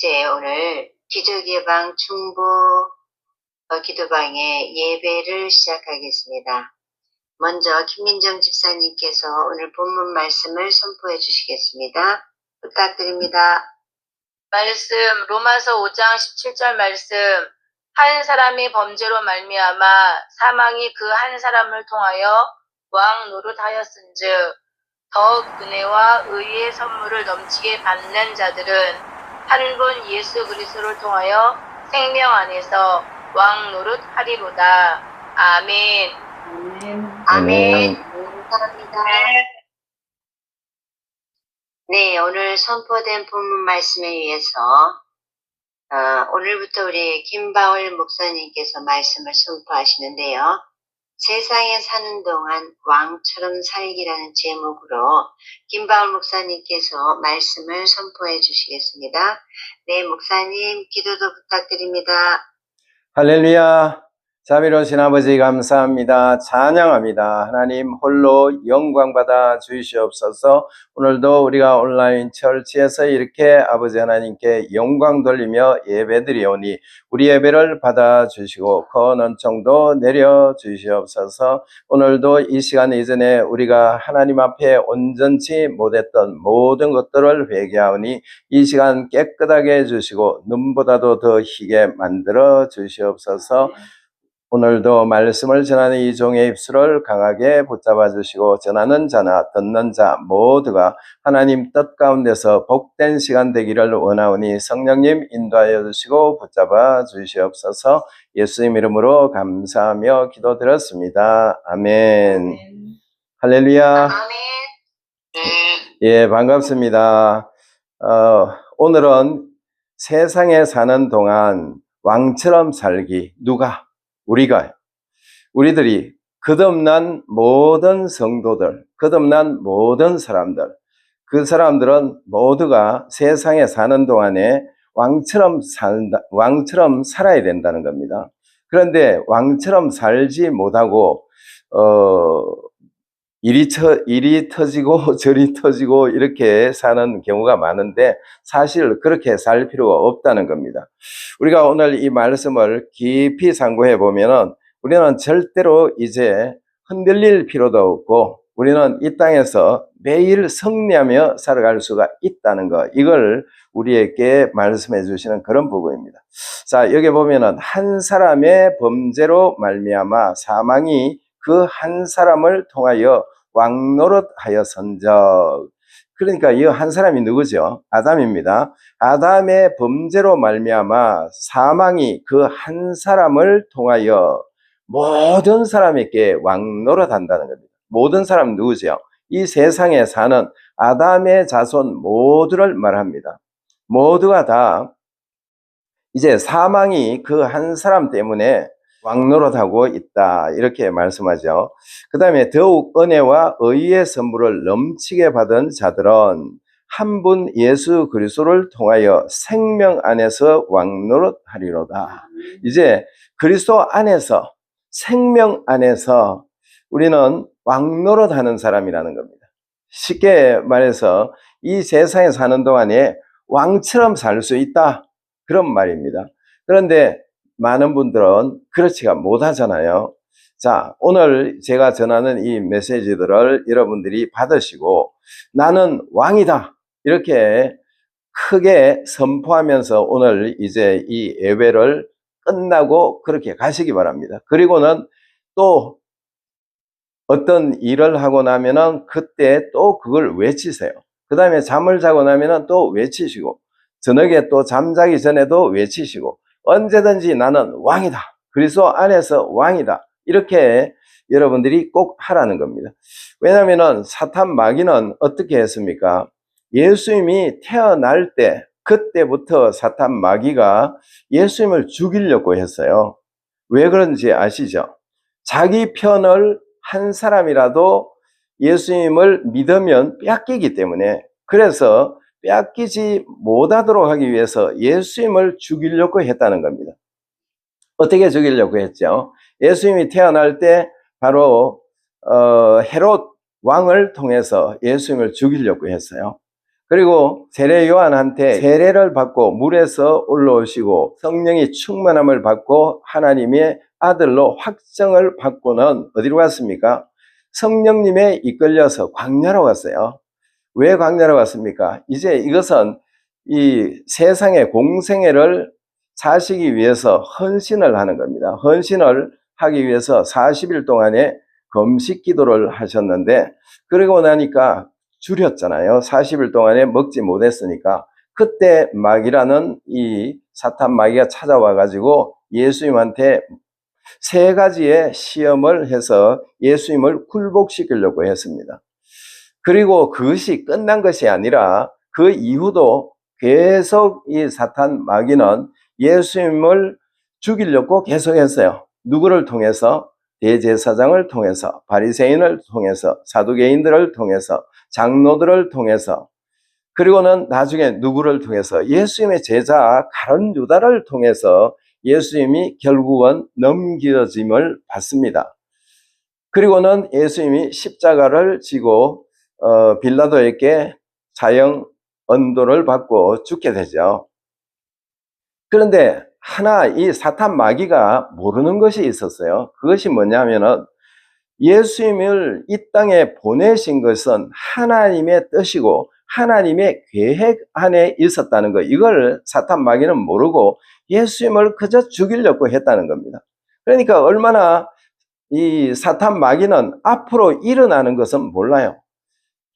이제 오늘 기적예방 충북 기도방의 예배를 시작하겠습니다. 먼저 김민정 집사님께서 오늘 본문 말씀을 선포해 주시겠습니다. 부탁드립니다. 말씀 로마서 5장 17절 말씀. 한 사람이 범죄로 말미암아 사망이 그 한 사람을 통하여 왕 노릇하였은즉 더욱 은혜와 의의 선물을 넘치게 받는 자들은 한 분 예수 그리스도를 통하여 생명 안에서 왕 노릇하리로다. 아멘. 아멘. 감사합니다. 네, 오늘 선포된 본문 말씀에 의해서 오늘부터 우리 김바울 목사님께서 말씀을 선포하시는데요. 세상에 사는 동안 왕처럼 살기라는 제목으로 김바울 목사님께서 말씀을 선포해 주시겠습니다. 네, 목사님 기도도 부탁드립니다. 할렐루야. 자비로우신 아버지 감사합니다. 찬양합니다. 하나님 홀로 영광 받아 주시옵소서. 오늘도 우리가 온라인 철치에서 이렇게 아버지 하나님께 영광 돌리며 예배드리오니 우리 예배를 받아 주시고 그 은총도 내려 주시옵소서. 오늘도 이 시간 이전에 우리가 하나님 앞에 온전치 못했던 모든 것들을 회개하오니 이 시간 깨끗하게 해주시고 눈보다도 더 희게 만들어 주시옵소서. 오늘도 말씀을 전하는 이 종의 입술을 강하게 붙잡아 주시고 전하는 자나 듣는 자 모두가 하나님 뜻 가운데서 복된 시간 되기를 원하오니 성령님 인도하여 주시고 붙잡아 주시옵소서. 예수님 이름으로 감사하며 기도드렸습니다. 아멘. 할렐루야. 아멘. 예, 반갑습니다. 오늘은 세상에 사는 동안 왕처럼 살기. 누가? 우리들이 거듭난 모든 성도들, 거듭난 모든 사람들, 그 사람들은 모두가 세상에 사는 동안에 왕처럼 살아야 된다는 겁니다. 그런데 왕처럼 살지 못하고 이리 터지고 저리 터지고 이렇게 사는 경우가 많은데 사실 그렇게 살 필요가 없다는 겁니다. 우리가 오늘 이 말씀을 깊이 상고해 보면은 우리는 절대로 이제 흔들릴 필요도 없고 우리는 이 땅에서 매일 승리하며 살아갈 수가 있다는 것, 이걸 우리에게 말씀해 주시는 그런 부분입니다. 자, 여기 보면은 한 사람의 범죄로 말미암아 사망이 그 한 사람을 통하여 왕노릇하여선적. 그러니까 이 한 사람이 누구죠? 아담입니다. 아담의 범죄로 말미암아 사망이 그 한 사람을 통하여 모든 사람에게 왕노릇한다는 겁니다. 모든 사람 누구죠? 이 세상에 사는 아담의 자손 모두를 말합니다. 모두가 다 이제 사망이 그 한 사람 때문에 왕노릇하고 있다, 이렇게 말씀하죠. 그 다음에 더욱 은혜와 의의 선물을 넘치게 받은 자들은 한 분 예수 그리스도를 통하여 생명 안에서 왕노릇하리로다. 이제 그리스도 안에서, 생명 안에서 우리는 왕노릇하는 사람이라는 겁니다. 쉽게 말해서 이 세상에 사는 동안에 왕처럼 살 수 있다, 그런 말입니다. 그런데 많은 분들은 그렇지가 못하잖아요. 자, 오늘 제가 전하는 이 메시지들을 여러분들이 받으시고 나는 왕이다, 이렇게 크게 선포하면서 오늘 이제 이 예배를 끝나고 그렇게 가시기 바랍니다. 그리고는 또 어떤 일을 하고 나면은 그때 또 그걸 외치세요. 그 다음에 잠을 자고 나면은 또 외치시고, 저녁에 또 잠자기 전에도 외치시고, 언제든지 나는 왕이다, 그리스도 안에서 왕이다, 이렇게 여러분들이 꼭 하라는 겁니다. 왜냐하면 사탄 마귀는 어떻게 했습니까? 예수님이 태어날 때 그때부터 사탄 마귀가 예수님을 죽이려고 했어요. 왜 그런지 아시죠? 자기 편을 한 사람이라도 예수님을 믿으면 뺏기기 때문에, 그래서 뺏기지 못하도록 하기 위해서 예수님을 죽이려고 했다는 겁니다. 어떻게 죽이려고 했죠? 예수님이 태어날 때 바로 헤롯 왕을 통해서 예수님을 죽이려고 했어요. 그리고 세례 요한한테 세례를 받고 물에서 올라오시고 성령이 충만함을 받고 하나님의 아들로 확정을 받고는 어디로 갔습니까? 성령님에 이끌려서 광야로 갔어요. 왜 광야로 갔습니까? 이제 이것은 이 세상의 공생애를 사시기 위해서 헌신을 하는 겁니다. 헌신을 하기 위해서 40일 동안의 금식 기도를 하셨는데, 그러고 나니까 줄였잖아요. 40일 동안에 먹지 못했으니까. 그때 마귀라는 이 사탄 마귀가 찾아와 가지고 예수님한테 세 가지의 시험을 해서 예수님을 굴복시키려고 했습니다. 그리고 그것이 끝난 것이 아니라 그 이후도 계속 이 사탄 마귀는 예수님을 죽이려고 계속했어요. 누구를 통해서? 대제사장을 통해서, 바리새인을 통해서, 사두개인들을 통해서, 장로들을 통해서, 그리고는 나중에 누구를 통해서? 예수님의 제자 가룟 유다를 통해서 예수님이 결국은 넘겨짐을 받습니다. 그리고는 예수님이 십자가를 지고 빌라도에게 사형 언도를 받고 죽게 되죠. 그런데 하나 이 사탄 마귀가 모르는 것이 있었어요. 그것이 뭐냐면은 예수님을 이 땅에 보내신 것은 하나님의 뜻이고 하나님의 계획 안에 있었다는 것, 이걸 사탄 마귀는 모르고 예수님을 그저 죽이려고 했다는 겁니다. 그러니까 얼마나 이 사탄 마귀는 앞으로 일어나는 것은 몰라요.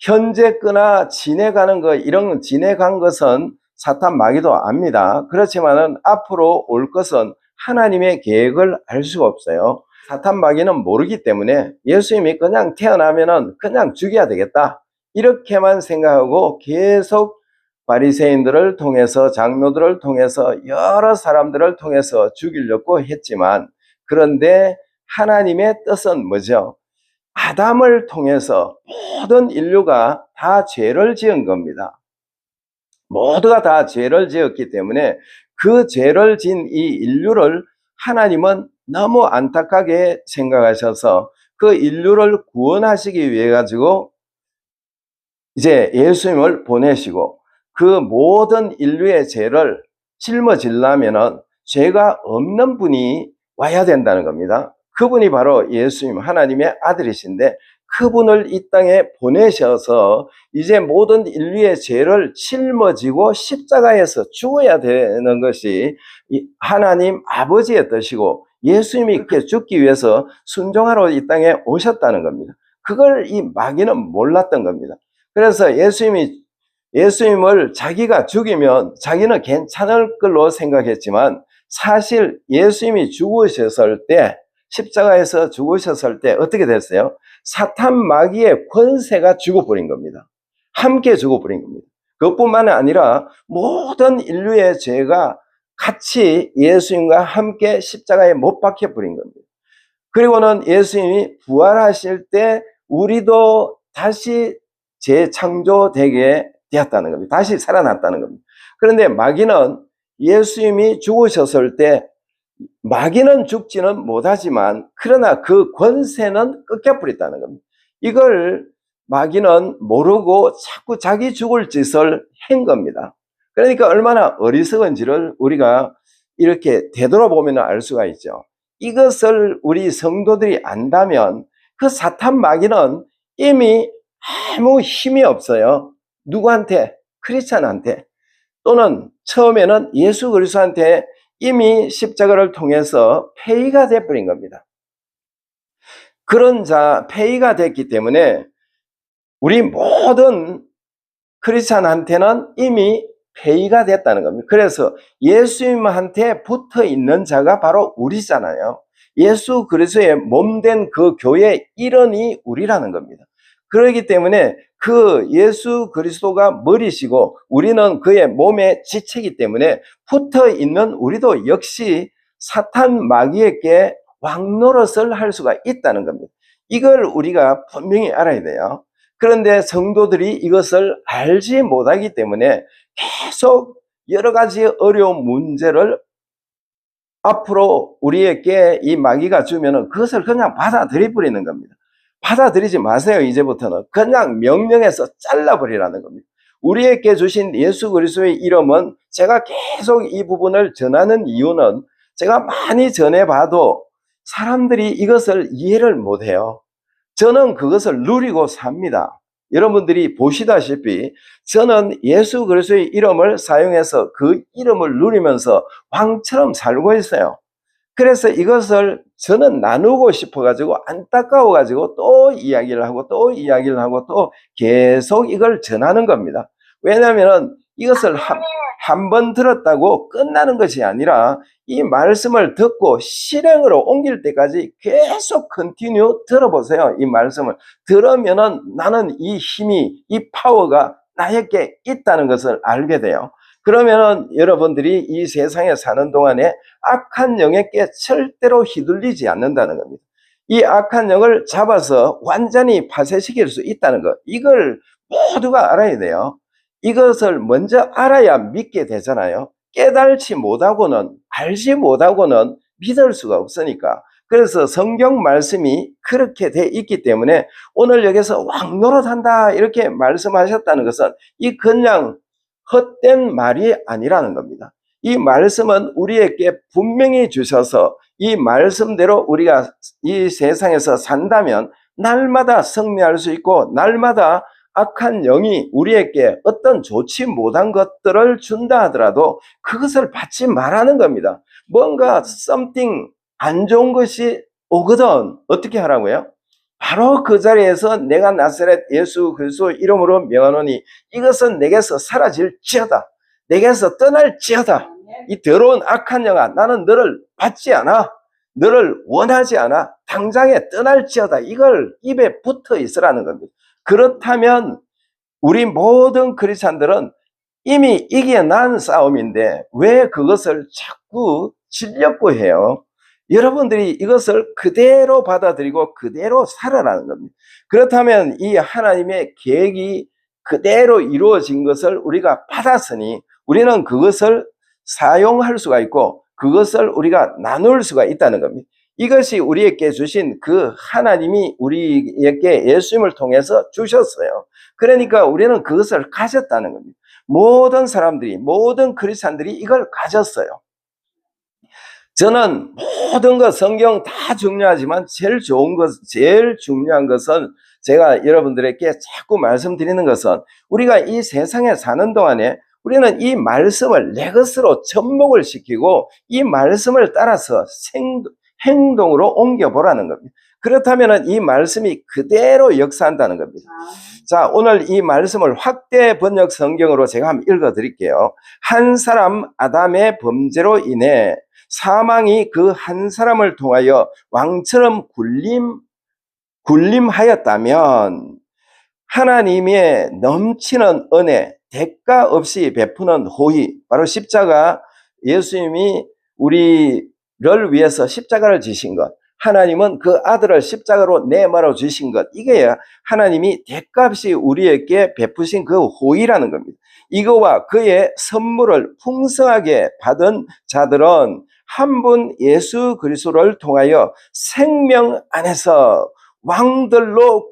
현재 거나 지내가는 것, 이런 지내간 것은 사탄 마귀도 압니다. 그렇지만은 앞으로 올 것은 하나님의 계획을 알 수가 없어요. 사탄 마귀는 모르기 때문에 예수님이 그냥 태어나면은 그냥 죽여야 되겠다, 이렇게만 생각하고 계속 바리새인들을 통해서, 장로들을 통해서, 여러 사람들을 통해서 죽이려고 했지만, 그런데 하나님의 뜻은 뭐죠? 아담을 통해서 모든 인류가 다 죄를 지은 겁니다. 모두가 다 죄를 지었기 때문에 그 죄를 지은 이 인류를 하나님은 너무 안타깝게 생각하셔서 그 인류를 구원하시기 위해 가지고 이제 예수님을 보내시고, 그 모든 인류의 죄를 짊어지려면은 죄가 없는 분이 와야 된다는 겁니다. 그분이 바로 예수님, 하나님의 아들이신데 그분을 이 땅에 보내셔서 이제 모든 인류의 죄를 짊어지고 십자가에서 죽어야 되는 것이 하나님 아버지의 뜻이고, 예수님이 그렇게 죽기 위해서 순종하러 이 땅에 오셨다는 겁니다. 그걸 이 마귀는 몰랐던 겁니다. 그래서 예수님을 자기가 죽이면 자기는 괜찮을 걸로 생각했지만, 사실 예수님이 죽으셨을 때, 십자가에서 죽으셨을 때 어떻게 됐어요? 사탄 마귀의 권세가 죽어버린 겁니다. 함께 죽어버린 겁니다. 그것뿐만 아니라 모든 인류의 죄가 같이 예수님과 함께 십자가에 못 박혀버린 겁니다. 그리고는 예수님이 부활하실 때 우리도 다시 재창조되게 되었다는 겁니다. 다시 살아났다는 겁니다. 그런데 마귀는 예수님이 죽으셨을 때 마귀는 죽지는 못하지만 그러나 그 권세는 꺾여버렸다는 겁니다. 이걸 마귀는 모르고 자꾸 자기 죽을 짓을 한 겁니다. 그러니까 얼마나 어리석은지를 우리가 이렇게 되돌아보면 알 수가 있죠. 이것을 우리 성도들이 안다면 그 사탄 마귀는 이미 아무 힘이 없어요. 누구한테? 크리스찬한테, 또는 처음에는 예수 그리스도한테 이미 십자가를 통해서 폐위가 되어버린 겁니다. 그런 자, 폐위가 됐기 때문에 우리 모든 크리스찬한테는 이미 폐위가 됐다는 겁니다. 그래서 예수님한테 붙어 있는 자가 바로 우리잖아요. 예수 그리스도의 몸된 그 교회의 일원이 우리라는 겁니다. 그렇기 때문에 그 예수 그리스도가 머리시고 우리는 그의 몸의 지체이기 때문에 붙어 있는 우리도 역시 사탄 마귀에게 왕노릇을 할 수가 있다는 겁니다. 이걸 우리가 분명히 알아야 돼요. 그런데 성도들이 이것을 알지 못하기 때문에 계속 여러 가지 어려운 문제를 앞으로 우리에게 이 마귀가 주면은 그것을 그냥 받아들여 버리는 겁니다. 받아들이지 마세요. 이제부터는 그냥 명령해서 잘라버리라는 겁니다. 우리에게 주신 예수 그리스도의 이름은 제가 계속 이 부분을 전하는 이유는 제가 많이 전해봐도 사람들이 이것을 이해를 못해요. 저는 그것을 누리고 삽니다. 여러분들이 보시다시피 저는 예수 그리스도의 이름을 사용해서 그 이름을 누리면서 왕처럼 살고 있어요. 그래서 이것을 저는 나누고 싶어가지고 안타까워가지고 또 이야기를 하고 또 이야기를 하고 또 계속 이걸 전하는 겁니다. 왜냐하면 이것을 한 번 들었다고 끝나는 것이 아니라 이 말씀을 듣고 실행으로 옮길 때까지 계속 컨티뉴 들어보세요. 이 말씀을 들으면은 나는 이 힘이, 이 파워가 나에게 있다는 것을 알게 돼요. 그러면은 여러분들이 이 세상에 사는 동안에 악한 영에게 절대로 휘둘리지 않는다는 겁니다. 이 악한 영을 잡아서 완전히 파쇄시킬 수 있다는 것, 이걸 모두가 알아야 돼요. 이것을 먼저 알아야 믿게 되잖아요. 깨달지 못하고는, 알지 못하고는 믿을 수가 없으니까. 그래서 성경 말씀이 그렇게 돼 있기 때문에 오늘 여기서 왕노릇한다 이렇게 말씀하셨다는 것은 이 그냥 헛된 말이 아니라는 겁니다. 이 말씀은 우리에게 분명히 주셔서 이 말씀대로 우리가 이 세상에서 산다면 날마다 승리할 수 있고 날마다 악한 영이 우리에게 어떤 좋지 못한 것들을 준다 하더라도 그것을 받지 말라는 겁니다. 뭔가 something 안 좋은 것이 오거든 어떻게 하라고요? 바로 그 자리에서 내가 나사렛 예수 그리스도 이름으로 명하노니 이것은 내게서 사라질지어다. 내게서 떠날지어다. 이 더러운 악한 영아 나는 너를 받지 않아. 너를 원하지 않아. 당장에 떠날지어다. 이걸 입에 붙어 있으라는 겁니다. 그렇다면 우리 모든 크리스찬들은 이미 이겨난 싸움인데 왜 그것을 자꾸 지려고 해요? 여러분들이 이것을 그대로 받아들이고 그대로 살아라는 겁니다. 그렇다면 이 하나님의 계획이 그대로 이루어진 것을 우리가 받았으니 우리는 그것을 사용할 수가 있고 그것을 우리가 나눌 수가 있다는 겁니다. 이것이 우리에게 주신 그 하나님이 우리에게 예수님을 통해서 주셨어요. 그러니까 우리는 그것을 가졌다는 겁니다. 모든 사람들이, 모든 크리스찬들이 이걸 가졌어요. 저는 모든 것 성경 다 중요하지만 제일 중요한 것은 제가 여러분들에게 자꾸 말씀드리는 것은 우리가 이 세상에 사는 동안에 우리는 이 말씀을 내 것으로 접목을 시키고 이 말씀을 따라서 행동으로 옮겨보라는 겁니다. 그렇다면 이 말씀이 그대로 역사한다는 겁니다. 자, 오늘 이 말씀을 확대 번역 성경으로 제가 한번 읽어 드릴게요. 한 사람 아담의 범죄로 인해 사망이 그 한 사람을 통하여 왕처럼 군림하였다면 하나님의 넘치는 은혜, 대가 없이 베푸는 호의, 바로 십자가, 예수님이 우리를 위해서 십자가를 지신 것, 하나님은 그 아들을 십자가로 내말아 주신 것, 이게 하나님이 대가 없이 우리에게 베푸신 그 호의라는 겁니다. 이거와 그의 선물을 풍성하게 받은 자들은 한 분 예수 그리스도를 통하여 생명 안에서 왕들로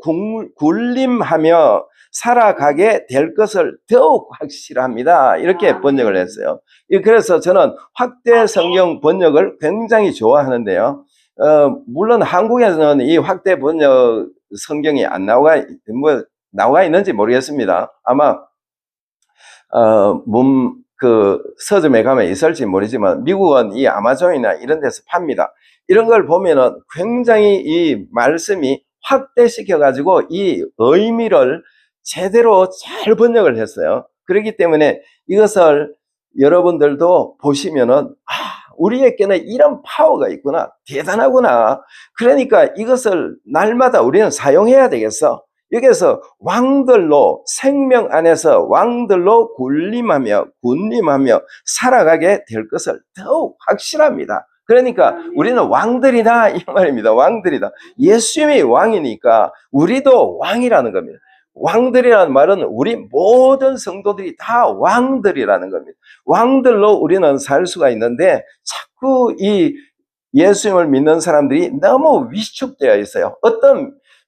군림하며 살아가게 될 것을 더욱 확실합니다. 이렇게 번역을 했어요. 그래서 저는 확대 성경 번역을 굉장히 좋아하는데요. 물론 한국에서는 이 확대 번역 성경이 안 나와 있는지 모르겠습니다. 아마 서점에 가면 있을지 모르지만 미국은 이 아마존이나 이런 데서 팝니다. 이런 걸 보면은 굉장히 이 말씀이 확대시켜 가지고 이 의미를 제대로 잘 번역을 했어요. 그렇기 때문에 이것을 여러분들도 보시면은 우리에게는 이런 파워가 있구나, 대단하구나. 그러니까 이것을 날마다 우리는 사용해야 되겠어. 여기서 왕들로, 생명 안에서 왕들로 군림하며 살아가게 될 것을 더욱 확실합니다. 그러니까 우리는 왕들이다 이 말입니다. 왕들이다. 예수님이 왕이니까 우리도 왕이라는 겁니다. 왕들이라는 말은 우리 모든 성도들이 다 왕들이라는 겁니다. 왕들로 우리는 살 수가 있는데 자꾸 이 예수님을 믿는 사람들이 너무 위축되어 있어요.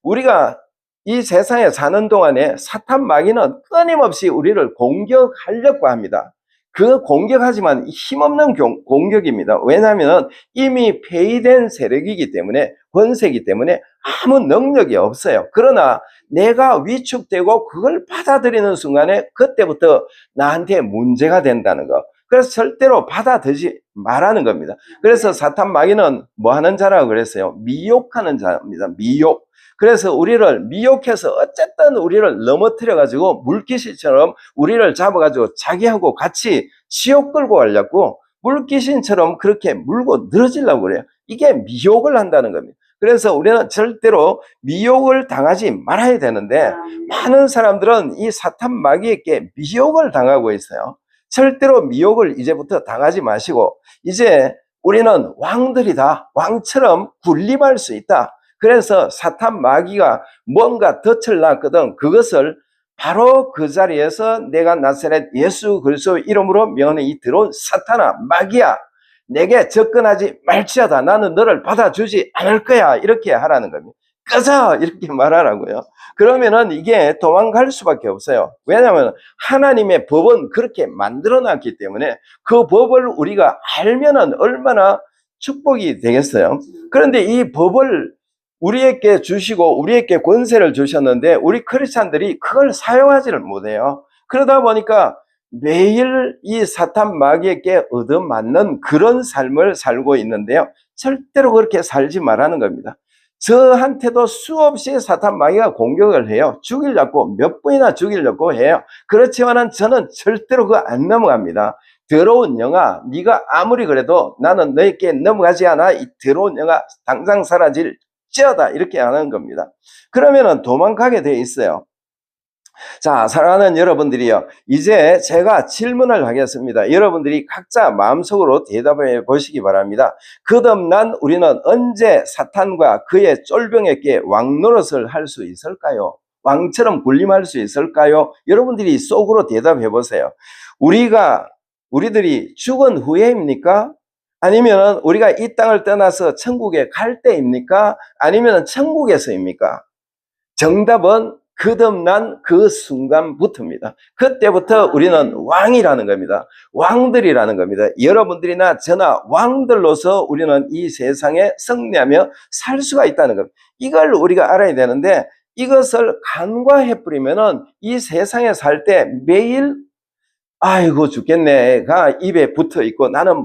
우리가 이 세상에 사는 동안에 사탄 마귀는 끊임없이 우리를 공격하려고 합니다. 그 공격하지만 힘없는 공격입니다. 왜냐하면 이미 폐위된 세력이기 때문에, 권세이기 때문에 아무 능력이 없어요. 그러나 내가 위축되고 그걸 받아들이는 순간에 그때부터 나한테 문제가 된다는 거. 그래서 절대로 받아들이지 말라는 겁니다. 그래서 사탄 마귀는 뭐 하는 자라고 그랬어요? 미혹하는 자입니다. 미혹. 그래서 우리를 미혹해서 어쨌든 우리를 넘어뜨려 가지고 물귀신처럼 우리를 잡아 가지고 자기하고 같이 지옥 끌고 가려고 물귀신처럼 그렇게 물고 늘어지려고 그래요. 이게 미혹을 한다는 겁니다. 그래서 우리는 절대로 미혹을 당하지 말아야 되는데 많은 사람들은 이 사탄 마귀에게 미혹을 당하고 있어요. 절대로 미혹을 이제부터 당하지 마시고, 이제 우리는 왕들이다. 왕처럼 군림할 수 있다. 그래서 사탄 마귀가 뭔가 덫을 놨거든. 그것을 바로 그 자리에서 내가 나사렛 예수 그리스도 이름으로 명하는 이 들어온 사탄아, 마귀야, 내게 접근하지 말지어다. 나는 너를 받아주지 않을 거야. 이렇게 하라는 겁니다. 꺼져! 이렇게 말하라고요. 그러면은 이게 도망갈 수밖에 없어요. 왜냐하면 하나님의 법은 그렇게 만들어 놨기 때문에 그 법을 우리가 알면은 얼마나 축복이 되겠어요. 그런데 이 법을 우리에게 주시고 우리에게 권세를 주셨는데 우리 크리스찬들이 그걸 사용하지를 못해요. 그러다 보니까 매일 이 사탄 마귀에게 얻어맞는 그런 삶을 살고 있는데요. 절대로 그렇게 살지 말라는 겁니다. 저한테도 수없이 사탄 마귀가 공격을 해요. 죽이려고, 몇 번이나 죽이려고 해요. 그렇지만은 저는 절대로 그거 안 넘어갑니다. 더러운 영아, 네가 아무리 그래도 나는 너에게 넘어가지 않아. 이 더러운 영아 당장 사라질지어다. 이렇게 하는 겁니다. 그러면은 도망가게 돼 있어요. 자, 사랑하는 여러분들이요, 이제 제가 질문을 하겠습니다. 여러분들이 각자 마음속으로 대답해 보시기 바랍니다. 거듭난 우리는 언제 사탄과 그의 쫄병에게 왕노릇을 할 수 있을까요? 왕처럼 군림할 수 있을까요? 여러분들이 속으로 대답해 보세요. 우리들이 죽은 후에입니까? 아니면 우리가 이 땅을 떠나서 천국에 갈 때입니까? 아니면 천국에서입니까? 정답은 거듭난 그 순간부터입니다. 그때부터 우리는 왕이라는 겁니다. 왕들이라는 겁니다. 여러분들이나 저나 왕들로서 우리는 이 세상에 승리하며 살 수가 있다는 겁니다. 이걸 우리가 알아야 되는데, 이것을 간과해 버리면은 이 세상에 살 때 매일 아이고 죽겠네가 입에 붙어 있고 나는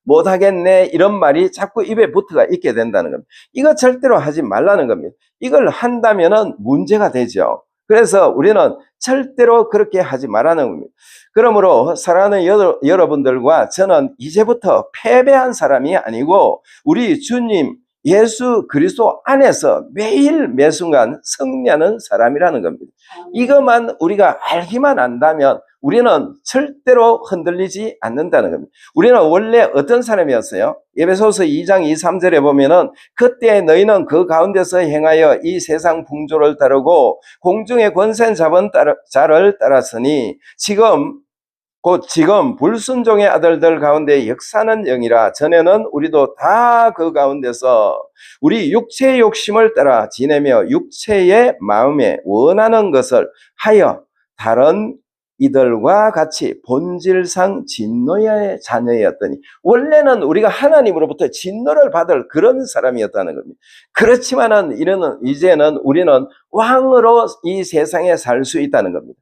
못하겠네 이런 말이 자꾸 입에 붙어가 있게 된다는 겁니다. 이거 절대로 하지 말라는 겁니다. 이걸 한다면은 문제가 되죠. 그래서 우리는 절대로 그렇게 하지 말라는 겁니다. 그러므로 사랑하는 여러분들과 저는 이제부터 패배한 사람이 아니고 우리 주님 예수 그리스도 안에서 매일 매순간 승리하는 사람이라는 겁니다. 이것만 우리가 알기만 한다면 우리는 절대로 흔들리지 않는다는 겁니다. 우리는 원래 어떤 사람이었어요? 에베소서 2장 2, 3절에 보면은 그때 너희는 그 가운데서 행하여 이 세상 풍조를 따르고 공중의 권세 잡은 자를 따랐으니 지금 불순종의 아들들 가운데 역사는 영이라. 전에는 우리도 다 그 가운데서 우리 육체의 욕심을 따라 지내며 육체의 마음에 원하는 것을 하여 다른 이들과 같이 본질상 진노의 자녀였더니, 원래는 우리가 하나님으로부터 진노를 받을 그런 사람이었다는 겁니다. 그렇지만은 이제는 우리는 왕으로 이 세상에 살 수 있다는 겁니다.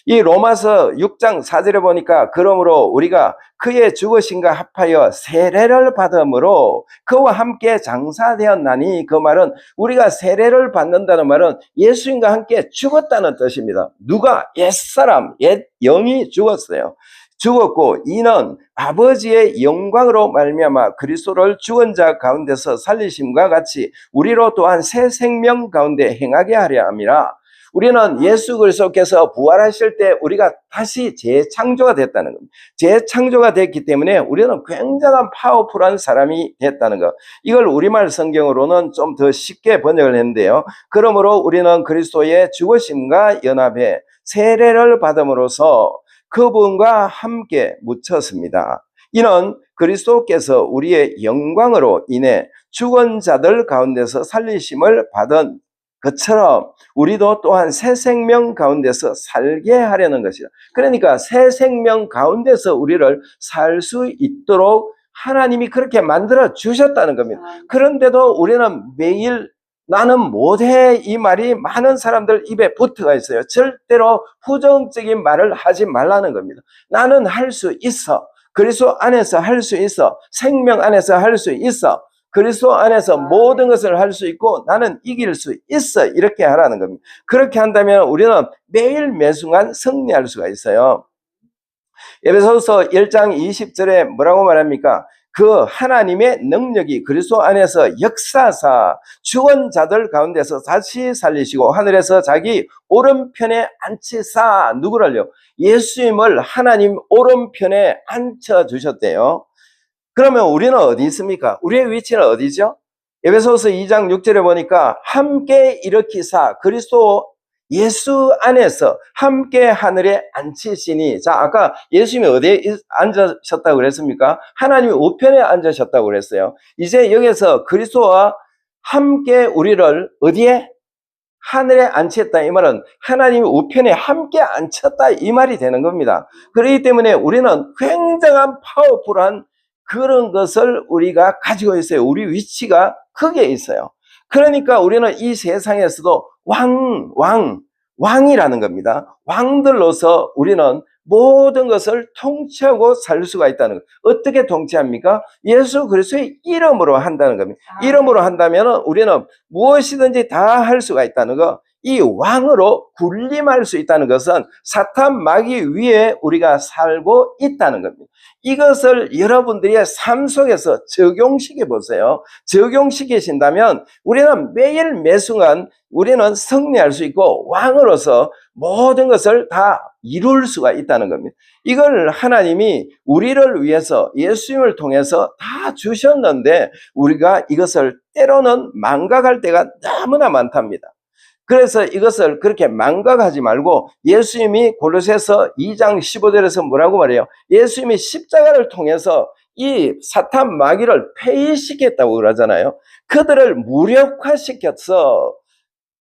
이 로마서 6장 4절에 보니까 그러므로 우리가 그의 죽으심과 합하여 세례를 받음으로 그와 함께 장사되었나니, 그 말은 우리가 세례를 받는다는 말은 예수님과 함께 죽었다는 뜻입니다. 누가? 옛사람, 옛 영이 죽었어요. 죽었고 이는 아버지의 영광으로 말미암아 그리스도를 죽은 자 가운데서 살리심과 같이 우리로 또한 새 생명 가운데 행하게 하려 함이라. 우리는 예수 그리스도께서 부활하실 때 우리가 다시 재창조가 됐다는 겁니다. 재창조가 됐기 때문에 우리는 굉장한 파워풀한 사람이 됐다는 것. 이걸 우리말 성경으로는 좀 더 쉽게 번역을 했는데요. 그러므로 우리는 그리스도의 죽으심과 연합해 세례를 받음으로써 그분과 함께 묻혔습니다. 이는 그리스도께서 우리의 영광으로 인해 죽은 자들 가운데서 살리심을 받은 그처럼 우리도 또한 새 생명 가운데서 살게 하려는 것이다. 그러니까 새 생명 가운데서 우리를 살 수 있도록 하나님이 그렇게 만들어 주셨다는 겁니다. 그런데도 우리는 매일 나는 못해 이 말이 많은 사람들 입에 붙어가 있어요. 절대로 부정적인 말을 하지 말라는 겁니다. 나는 할 수 있어. 그리스도 안에서 할 수 있어. 생명 안에서 할 수 있어. 그리스도 안에서 모든 것을 할 수 있고 나는 이길 수 있어. 이렇게 하라는 겁니다. 그렇게 한다면 우리는 매일 매순간 승리할 수가 있어요. 에베소서 1장 20절에 뭐라고 말합니까? 그 하나님의 능력이 그리스도 안에서 역사사 죽은 자들 가운데서 다시 살리시고 하늘에서 자기 오른편에 앉히사 누구를요? 예수님을 하나님 오른편에 앉혀주셨대요. 그러면 우리는 어디 있습니까? 우리의 위치는 어디죠? 에베소서 2장 6절에 보니까 함께 일으키사 그리스도 예수 안에서 함께 하늘에 앉히시니. 자, 아까 예수님이 어디에 앉으셨다고 그랬습니까? 하나님의 우편에 앉으셨다고 그랬어요. 이제 여기서 그리스도와 함께 우리를 어디에? 하늘에 앉혔다. 이 말은 하나님의 우편에 함께 앉혔다 이 말이 되는 겁니다. 그렇기 때문에 우리는 굉장한 파워풀한 그런 것을 우리가 가지고 있어요. 우리 위치가 거기에 있어요. 그러니까 우리는 이 세상에서도 왕이라는 겁니다. 왕들로서 우리는 모든 것을 통치하고 살 수가 있다는 것. 어떻게 통치합니까? 예수 그리스도의 이름으로 한다는 겁니다. 이름으로 한다면 우리는 무엇이든지 다 할 수가 있다는 것. 이 왕으로 군림할 수 있다는 것은 사탄 마귀 위에 우리가 살고 있다는 겁니다. 이것을 여러분들의 삶 속에서 적용시켜 보세요. 적용시키신다면 우리는 매일 매순간 우리는 승리할 수 있고 왕으로서 모든 것을 다 이룰 수가 있다는 겁니다. 이걸 하나님이 우리를 위해서 예수님을 통해서 다 주셨는데 우리가 이것을 때로는 망각할 때가 너무나 많답니다. 그래서 이것을 그렇게 망각하지 말고 예수님이 골로새서 2장 15절에서 뭐라고 말해요? 예수님이 십자가를 통해서 이 사탄 마귀를 폐위시켰다고 그러잖아요. 그들을 무력화시켜서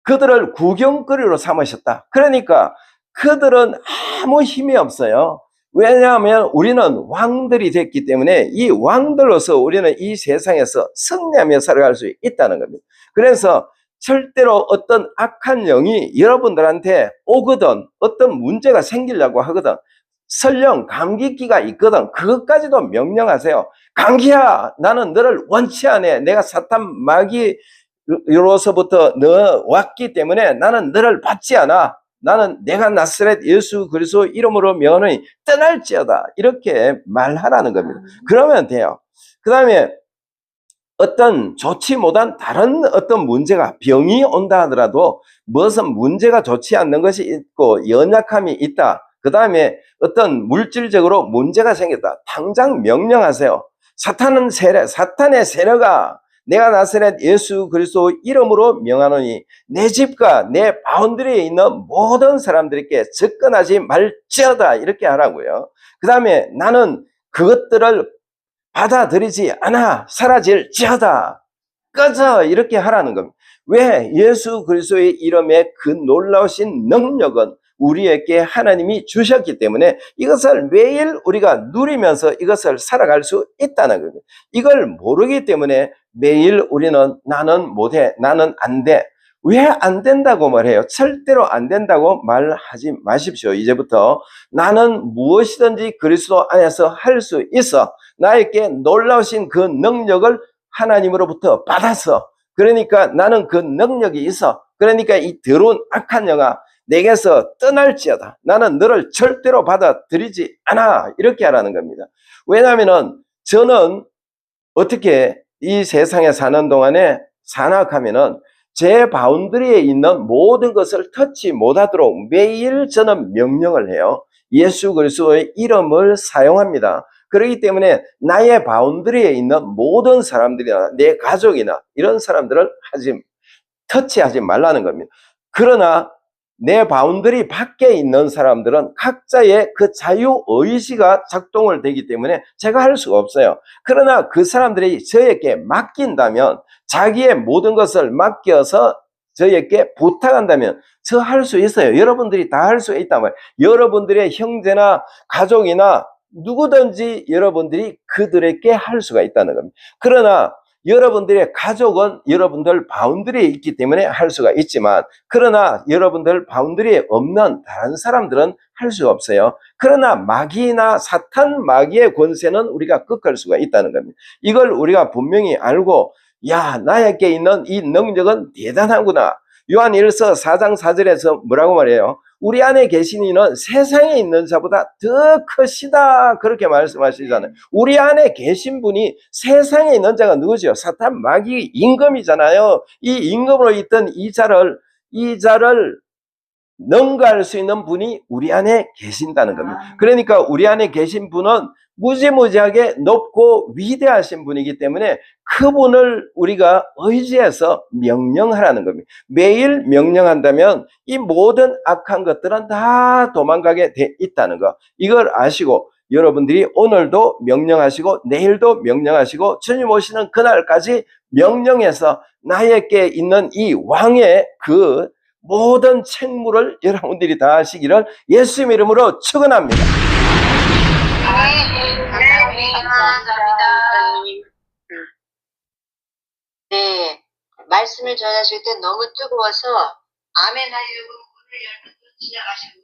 그들을 구경거리로 삼으셨다. 그러니까 그들은 아무 힘이 없어요. 왜냐하면 우리는 왕들이 됐기 때문에 이 왕들로서 우리는 이 세상에서 승리하며 살아갈 수 있다는 겁니다. 그래서 절대로 어떤 악한 영이 여러분들한테 오거든 어떤 문제가 생기려고 하거든 설령 감기기가 있거든 그것까지도 명령하세요. 감기야 나는 너를 원치 않아. 내가 사탄 마귀로서부터 너 왔기 때문에 나는 너를 받지 않아. 나는 내가 나사렛 예수 그리스도 이름으로 명하노니 떠날지어다. 이렇게 말하라는 겁니다. 그러면 돼요. 그 다음에 어떤 좋지 못한 다른 어떤 문제가 병이 온다 하더라도 무슨 문제가 좋지 않는 것이 있고 연약함이 있다. 그 다음에 어떤 물질적으로 문제가 생겼다. 당장 명령하세요. 사탄의 세력아 내가 나사렛 예수 그리스도 이름으로 명하노니 내 집과 내 바운드리에 있는 모든 사람들에게 접근하지 말지어다. 이렇게 하라고요. 그 다음에 나는 그것들을 받아들이지 않아 사라질지어다. 꺼져. 이렇게 하라는 겁니다. 왜? 예수 그리스도의 이름의 그 놀라우신 능력은 우리에게 하나님이 주셨기 때문에 이것을 매일 우리가 누리면서 이것을 살아갈 수 있다는 겁니다. 이걸 모르기 때문에 매일 우리는 나는 못해, 나는 안 돼. 왜 안 된다고 말해요? 절대로 안 된다고 말하지 마십시오. 이제부터 나는 무엇이든지 그리스도 안에서 할 수 있어. 나에게 놀라우신 그 능력을 하나님으로부터 받아서 그러니까 나는 그 능력이 있어. 그러니까 이 더러운 악한 영아 내게서 떠날지어다. 나는 너를 절대로 받아들이지 않아. 이렇게 하라는 겁니다. 왜냐하면 저는 어떻게 이 세상에 사는 동안에 산악하면은 제 바운드리에 있는 모든 것을 터치 못하도록 매일 저는 명령을 해요. 예수 그리스도의 이름을 사용합니다. 그렇기 때문에 나의 바운드리에 있는 모든 사람들이나 내 가족이나 이런 사람들을 터치하지 말라는 겁니다. 그러나 내 바운드리 밖에 있는 사람들은 각자의 그 자유의지가 작동을 되기 때문에 제가 할 수가 없어요. 그러나 그 사람들이 저에게 맡긴다면 자기의 모든 것을 맡겨서 저에게 부탁한다면 저 할 수 있어요. 여러분들이 다 할 수 있단 말이에요. 여러분들의 형제나 가족이나 누구든지 여러분들이 그들에게 할 수가 있다는 겁니다. 그러나 여러분들의 가족은 여러분들 바운더리에 있기 때문에 할 수가 있지만, 그러나 여러분들 바운더리에 없는 다른 사람들은 할 수가 없어요. 그러나 마귀나 사탄 마귀의 권세는 우리가 꺾을 수가 있다는 겁니다. 이걸 우리가 분명히 알고, 야, 나에게 있는 이 능력은 대단하구나. 요한일서 4장 4절에서 뭐라고 말해요? 우리 안에 계신 이는 세상에 있는 자보다 더 크시다, 그렇게 말씀하시잖아요. 우리 안에 계신 분이 세상에 있는 자가 누구죠? 사탄 마귀 임금이잖아요. 이 임금으로 있던 이 자를 능가할 수 있는 분이 우리 안에 계신다는 겁니다. 그러니까 우리 안에 계신 분은 무지무지하게 높고 위대하신 분이기 때문에 그분을 우리가 의지해서 명령하라는 겁니다. 매일 명령한다면 이 모든 악한 것들은 다 도망가게 돼 있다는 거, 이걸 아시고 여러분들이 오늘도 명령하시고 내일도 명령하시고 주님 오시는 그날까지 명령해서 나에게 있는 이 왕의 그 모든 책무를 여러분들이 다 하시기를 예수님 이름으로 축원합니다. 감사합니다. 네, 말씀을 전하실 때 너무 뜨거워서 아멘 하려고 문을 열고 지나가시고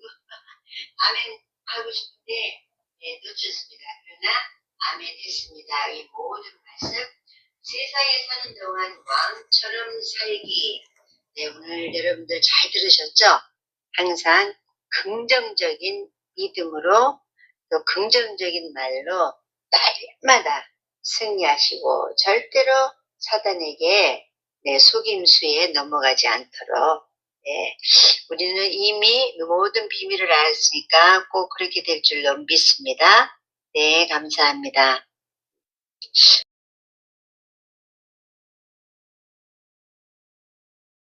아멘 하고 싶은데 놓쳤습니다. 그러나 아멘 했습니다. 이 모든 말씀 세상에 사는 동안 왕처럼 살기. 네, 오늘 여러분들 잘 들으셨죠? 항상 긍정적인 믿음으로 또 긍정적인 말로 날마다 승리하시고 절대로 사단에게 속임수에 넘어가지 않도록, 우리는 이미 모든 비밀을 알았으니까 꼭 그렇게 될 줄로 믿습니다. 네, 감사합니다.